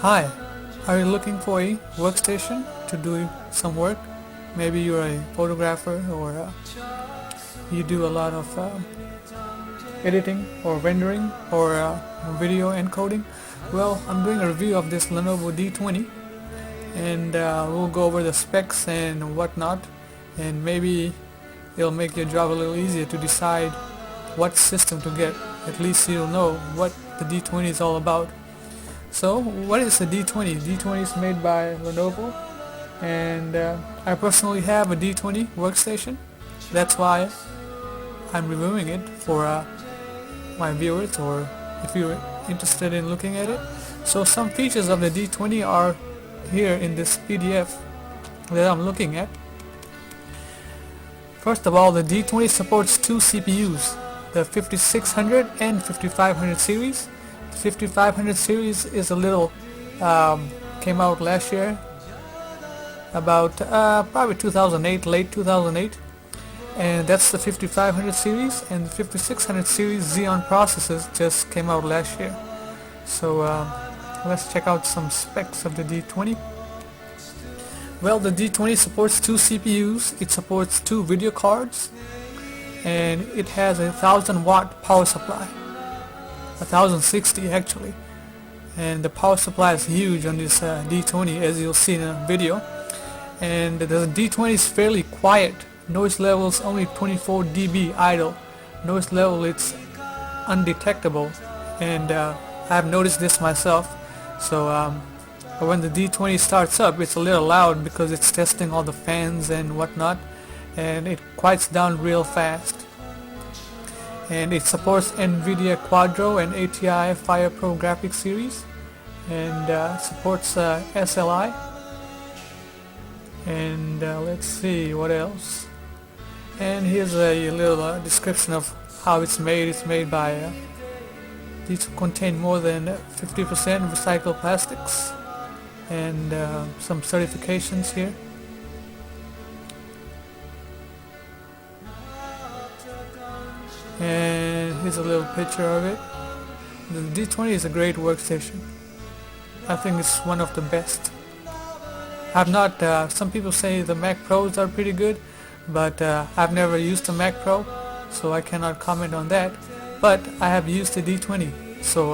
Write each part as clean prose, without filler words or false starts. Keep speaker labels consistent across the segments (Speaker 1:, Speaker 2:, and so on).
Speaker 1: Hi, are you looking for a workstation to do some work? Maybe you're a photographer or you do a lot of editing or rendering or video encoding. Well, I'm doing a review of this Lenovo D20 and we'll go over the specs and whatnot, and maybe it'll make your job a little easier to decide what system to get. At least you'll know what the D20 is all about. So what is a D20? D20 is made by Lenovo, and I personally have a D20 workstation. That's why I'm reviewing it for my viewers, or if you're interested in looking at it. So some features of the D20 are here in this PDF that I'm looking at. First of all, the D20 supports two CPUs, the 5600 and 5500 series. 5500 series is a little came out last year, about probably 2008, late 2008, and that's the 5500 series, and the 5600 series Xeon processors just came out last year. So let's check out some specs of the D20. Well, the D20 supports two CPUs, it supports two video cards, and it has a 1000-watt power supply. 1060 actually, and the power supply is huge on this D20, as you'll see in the video. And the D20 is fairly quiet. Noise level is only 24 dB idle. Noise level, it's undetectable, and I've noticed this myself. So when the D20 starts up, it's a little loud because it's testing all the fans and whatnot, and it quiets down real fast. And it supports NVIDIA Quadro and ATI FirePro graphics series, and supports SLI, and let's see what else. And here's a little description of how it's made. It's made by these contain more than 50% recycled plastics, and some certifications here. And here's a little picture of it. The D20 is a great workstation. I think it's one of the best. I've not, some people say the Mac Pros are pretty good, but I've never used the Mac Pro, so I cannot comment on that. But I have used the D20, so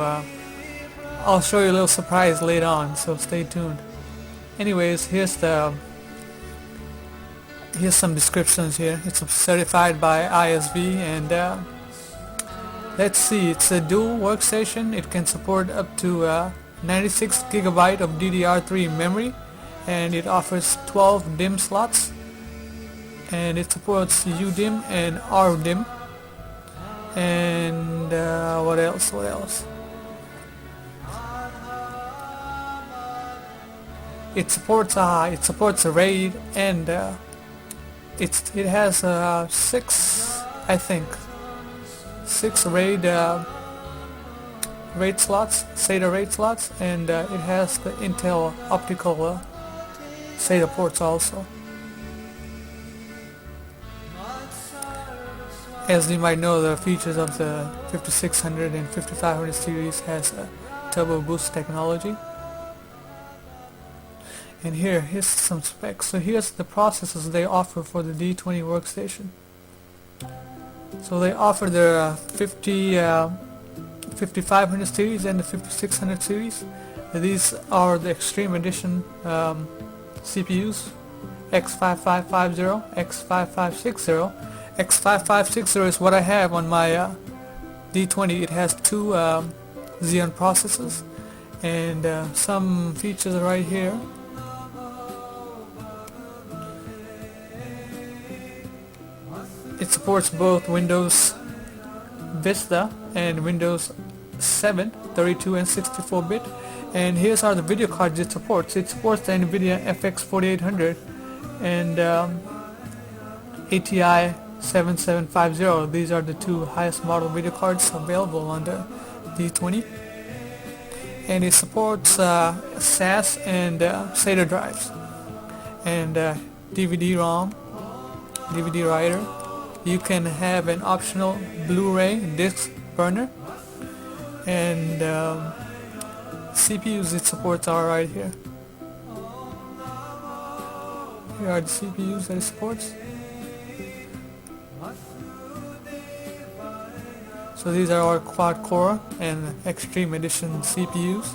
Speaker 1: I'll show you a little surprise later on, so stay tuned. Anyways, here's some descriptions here. It's certified by ISV, and let's see, it's a dual workstation. It can support up to 96 GB of DDR3 memory, and it offers 12 DIMM slots, and it supports UDIMM and RDIMM. And what else? It supports a RAID, and it has six RAID slots, SATA RAID slots, and it has the Intel optical SATA ports also. As you might know, the features of the 5600 and 5500 series has turbo boost technology. And here's some specs. So here's the processors they offer for the D20 workstation. So they offer the 5500 series and the 5600 series. These are the Extreme Edition CPUs, X5550, X5560. X5560 is what I have on my D20. It has two Xeon processors, and some features right here. It supports both Windows Vista and Windows 7, 32 and 64-bit. And here's are the video cards it supports. It supports the NVIDIA FX 4800 and ATI 7750. These are the two highest model video cards available on the D20. And it supports SAS and SATA drives, and DVD-ROM, DVD writer. You can have an optional Blu-ray disc burner, and CPUs it supports are right here. Here are the CPUs that it supports. So these are our quad core and extreme edition CPUs.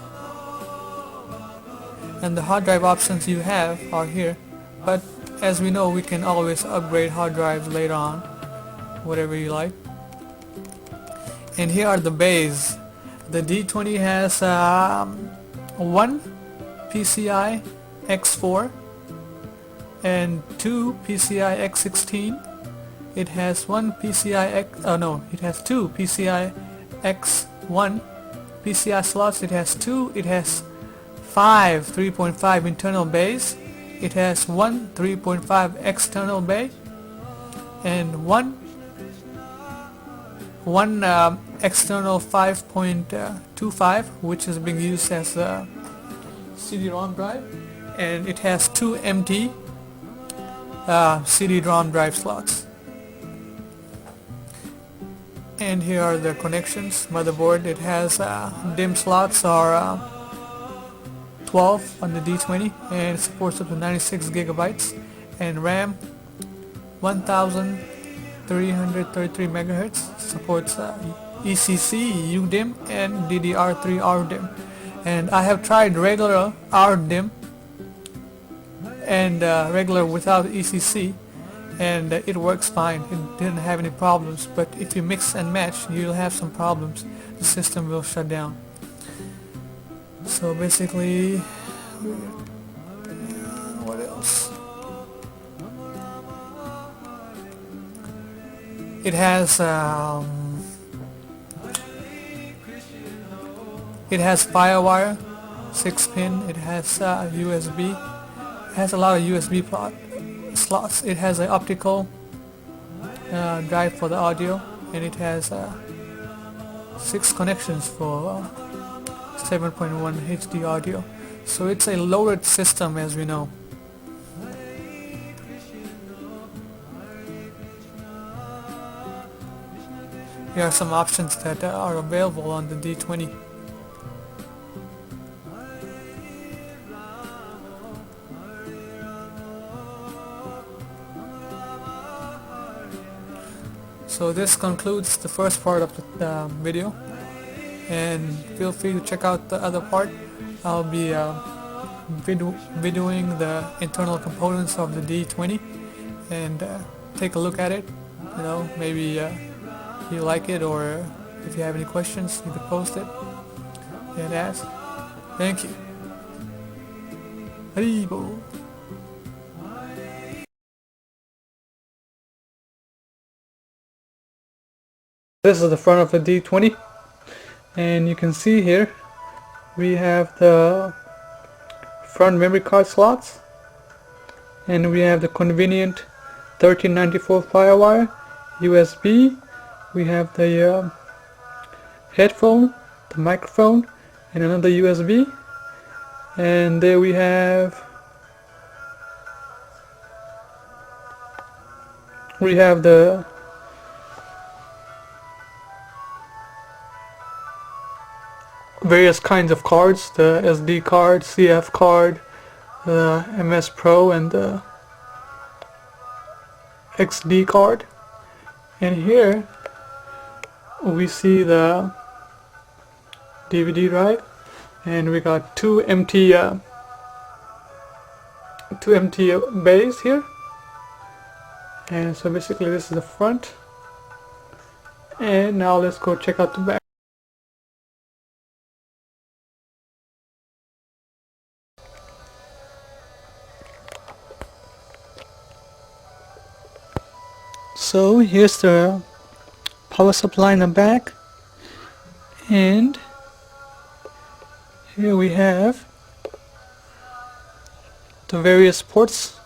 Speaker 1: And the hard drive options you have are here, but as we know, we can always upgrade hard drives later on, whatever you like. And here are the bays. The D20 has one PCI X4 and two PCI X16. It has one PCI X, oh no, it has two PCI X1 PCI slots. It has two. It has 5 3.5 internal bays. It has one 3.5 external bay and one external 5.25, which is being used as a CD-ROM drive, and it has two empty CD-ROM drive slots. And here are the connections. Motherboard, it has DIMM slots are 12 on the D20, and it supports up to 96 gigabytes, and RAM 1333 megahertz, supports ECC, UDIMM, and DDR3 RDIMM. And I have tried regular RDIMM and regular without ECC, and it works fine. It didn't have any problems, but if you mix and match, you'll have some problems. The system will shut down. So basically, what else? It has FireWire 6-pin. It has USB. It has a lot of USB slots. It has an optical drive for the audio, and it has 6 connections for 7.1 HD audio. So it's a loaded system, as we know. Here are some options that are available on the D20. So this concludes the first part of the video, and feel free to check out the other part. I'll be videoing the internal components of the D20, and take a look at it. You know, maybe if you like it, or if you have any questions, you can post it and ask. Thank you. Haribo. This is the front of the D20, and you can see here we have the front memory card slots, and we have the convenient 1394 FireWire, USB. We have the headphone, the microphone, and another USB. And there we have the various kinds of cards, the SD card, CF card, the MS Pro, and the XD card. And here we see the DVD drive, and we got two empty bays here. And so basically this is the front, and now let's go check out the back. So here's the power supply in the back, and here we have the various ports.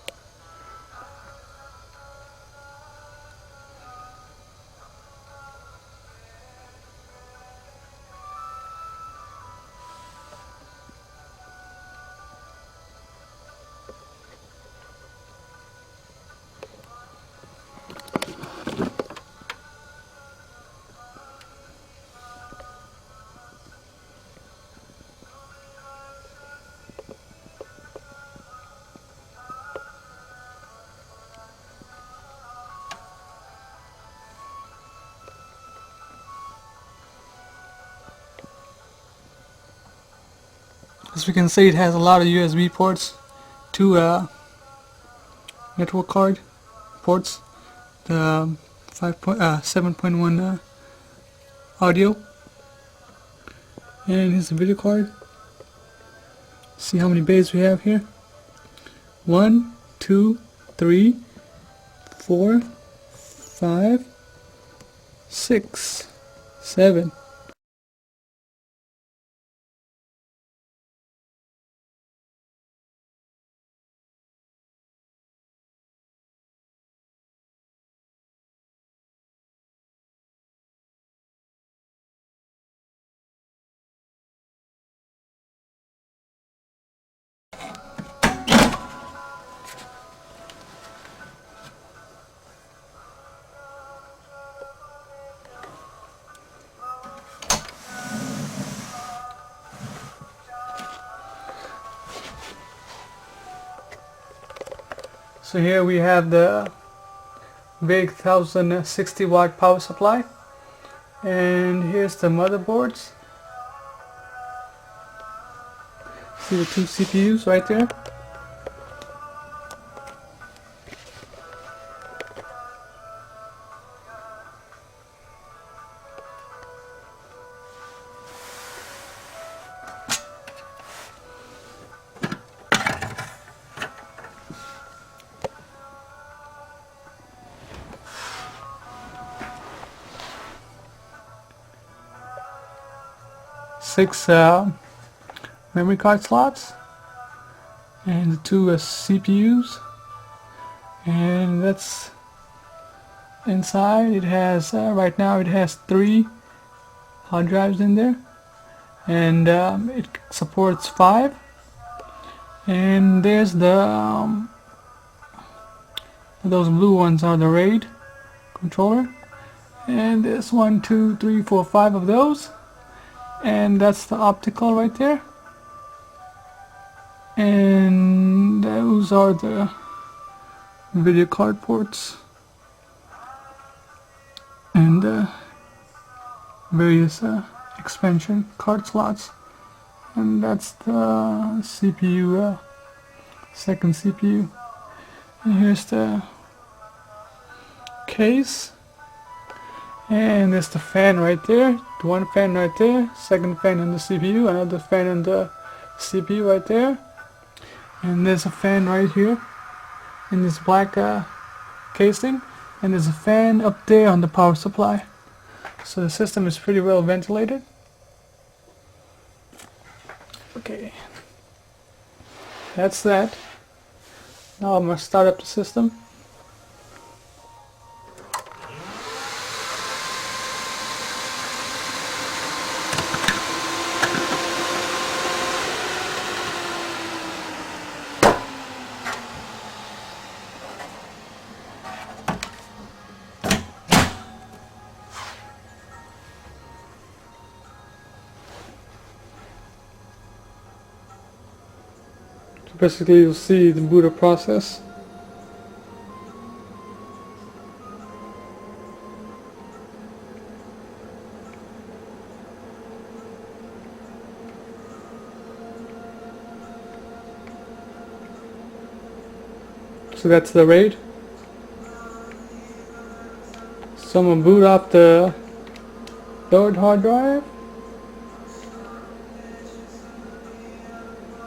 Speaker 1: As we can see, it has a lot of USB ports, two network card ports, the 7.1 audio, and here's the video card. See how many bays we have here? 1, 2, 3, 4, 5, 6, 7. So here we have the big 1060 watt power supply, and here's the motherboards. See the two CPUs right there. Six memory card slots, and the two CPUs, and that's inside. It has right now it has 3 hard drives in there, and it supports 5. And there's the those blue ones are the RAID controller, and there's 1, 2, 3, 4, 5 of those. And that's the optical right there, and those are the video card ports and various expansion card slots, and that's the CPU, second CPU. And here's the case, and there's the fan right there, one fan right there, second fan on the CPU, another fan on the CPU right there, and there's a fan right here in this black casing, and there's a fan up there on the power supply. So the system is pretty well ventilated. Okay, that's that. Now I'm going to start up the system. Basically, you'll see the boot up process. So that's the RAID. So I'm going to boot up the third hard drive.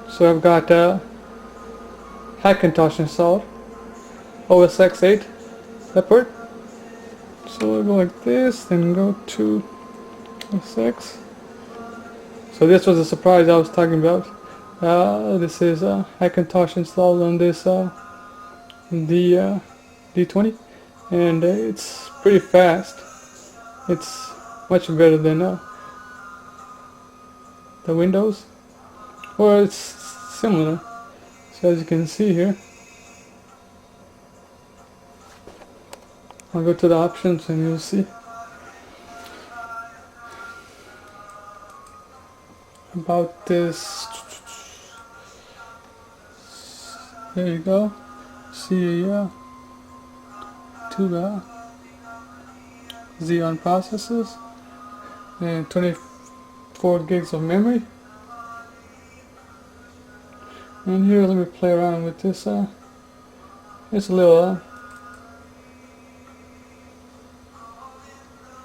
Speaker 1: So I've got Hackintosh installed, OS X8 Leopard. So we'll go like this, then go to OS. So this was a surprise I was talking about. This is Hackintosh installed on this D20, and it's pretty fast. It's much better than the Windows, or it's similar. So as you can see here, I'll go to the options and you'll see about this. There you go. See two Xeon processors and 24 gigs of memory. And here, let me play around with this. It's a little.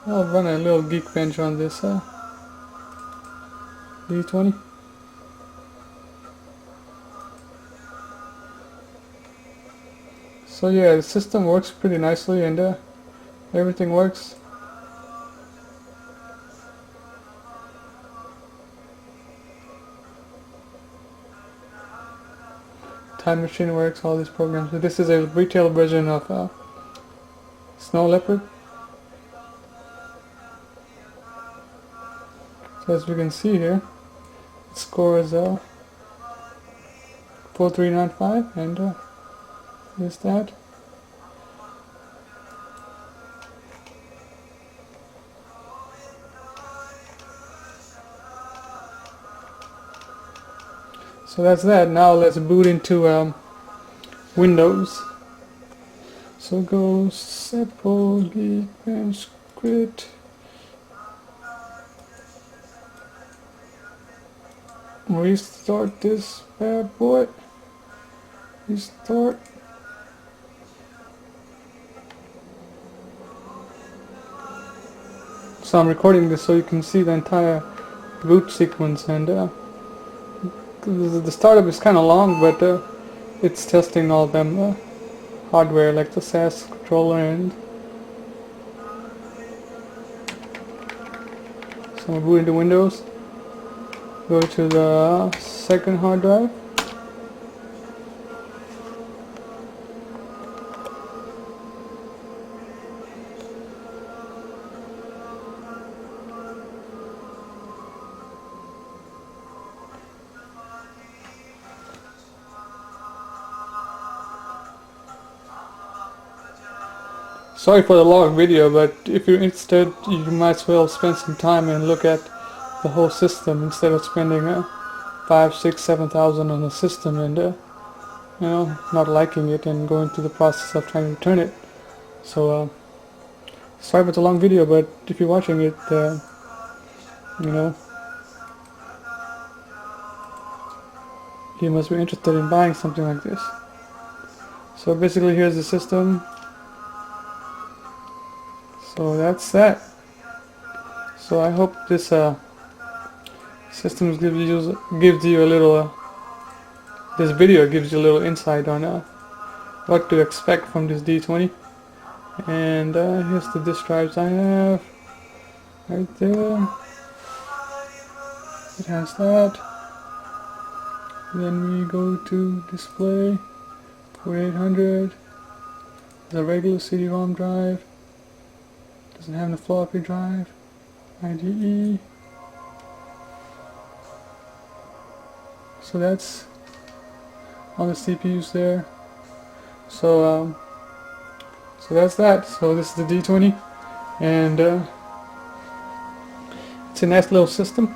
Speaker 1: I'll run a little Geekbench on this D20. So yeah, the system works pretty nicely, and everything works. Time Machine works, all these programs. This is a retail version of Snow Leopard. So as we can see here, it scores 4395, and here's that. So that's that. Now let's boot into Windows. So go Seppo Geekbench Grid. Restart this bad boy. Restart. So I'm recording this so you can see the entire boot sequence, and the startup is kind of long, but it's testing all them hardware like the SAS controller, and so I'm gonna boot into Windows. Go to the second hard drive. Sorry for the long video, but if you're interested, you might as well spend some time and look at the whole system instead of spending 5, 6, 7,000 on the system and you know, not liking it and going through the process of trying to return it. So sorry for the long video, but if you're watching it, you know, you must be interested in buying something like this. So basically, here's the system. So that's that. So I hope this system gives you a little. This video gives you a little insight on what to expect from this D20. And here's the disk drives I have right there. It has that. Then we go to display 4800. The regular CD-ROM drive. Doesn't have the floppy drive. IDE. So that's all the CPUs there. So that's that. So this is the D20, and it's a nice little system.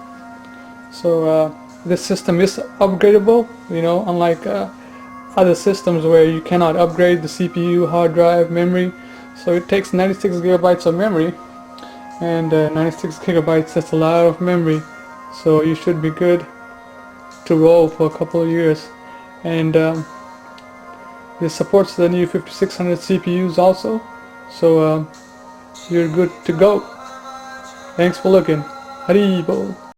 Speaker 1: So this system is upgradable, you know, unlike other systems where you cannot upgrade the CPU, hard drive, memory. So it takes 96 gigabytes of memory, and 96 gigabytes, that's a lot of memory. So you should be good to roll for a couple of years. And this supports the new 5600 CPUs also. So you're good to go. Thanks for looking. Haribo.